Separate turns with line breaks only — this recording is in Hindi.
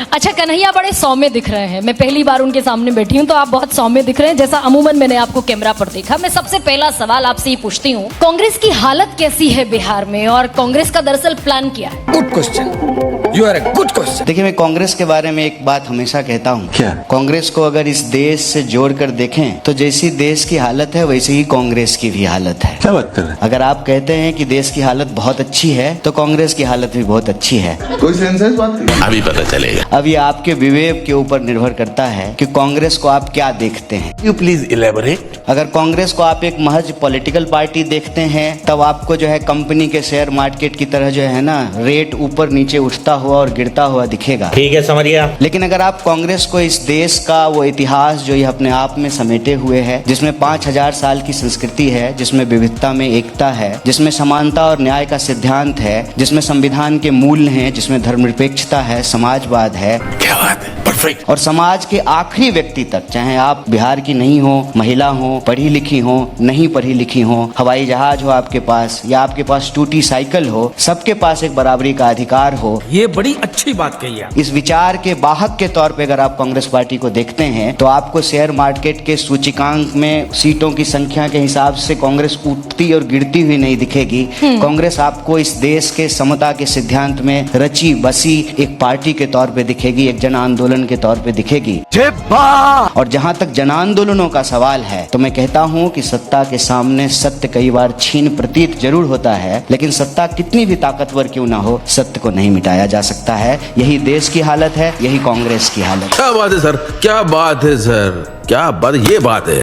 अच्छा कन्हैया बड़े सौम्य दिख रहे हैं, मैं पहली बार उनके सामने बैठी हूँ तो आप बहुत सौम्य दिख रहे हैं जैसा अमूमन मैंने आपको कैमरा पर देखा। मैं सबसे पहला सवाल आपसे ही पूछती हूँ, कांग्रेस की हालत कैसी है बिहार में और कांग्रेस का दरअसल प्लान क्या है?
Good question, you are a good question.
देखिए, मैं कांग्रेस के बारे में एक बात हमेशा कहता हूँ।
क्या?
कांग्रेस को अगर इस देश से जोड़कर देखें तो जैसी देश की हालत है वैसे ही कांग्रेस की भी हालत है।
क्या बात कर रहे हैं?
अगर आप कहते हैं कि देश की हालत बहुत अच्छी है तो कांग्रेस की हालत भी बहुत अच्छी है।
कोई सेंस है इस बात की?
अभी पता चलेगा।
अब ये आपके विवेक के ऊपर निर्भर करता है कि कांग्रेस को आप क्या देखते हैं।
You please elaborate.
अगर कांग्रेस को आप एक महज पॉलिटिकल पार्टी देखते हैं तब आपको जो है कंपनी के शेयर मार्केट की तरह जो है ना रेट ऊपर नीचे उठता हुआ और गिरता हुआ दिखेगा।
ठीक है, समझ गया।
लेकिन अगर आप कांग्रेस को इस देश का वो इतिहास जो ये अपने आप में समेटे हुए है, जिसमें 5000 साल की संस्कृति है, जिसमें विविधता में एकता है, जिसमें समानता और न्याय का सिद्धांत है, जिसमें संविधान के मूल्य हैं, जिसमें धर्मनिरपेक्षता है, समाजवाद है,
क्या बात है, परफेक्ट।
और समाज के आखिरी व्यक्ति तक, चाहे आप बिहार की नहीं हो, महिला हो, पढ़ी लिखी हो, नहीं पढ़ी लिखी हो, हवाई जहाज हो आपके पास या आपके पास टूटी साइकिल हो, सबके पास एक बराबरी का अधिकार हो।
ये बड़ी अच्छी बात कही है।
इस विचार के वाहक के तौर पे अगर आप कांग्रेस पार्टी को देखते हैं तो आपको शेयर मार्केट के सूचकांक में सीटों की संख्या के हिसाब से कांग्रेस उठती और गिरती हुई नहीं दिखेगी। कांग्रेस आपको इस देश के समता के सिद्धांत में रची बसी एक पार्टी के तौर पे दिखेगी, एक जन आंदोलन के तौर पे दिखेगी। और जहां तक जन आंदोलनों का सवाल है तो मैं कहता हूं कि सत्ता के सामने सत्य कई बार छीन प्रतीत जरूर होता है, लेकिन सत्ता कितनी भी ताकतवर क्यों ना हो, सत्य को नहीं मिटाया जा सकता है। यही देश की हालत है, यही कांग्रेस की हालत है।
क्या बात है सर, क्या बात है सर, क्या बात, ये बात है।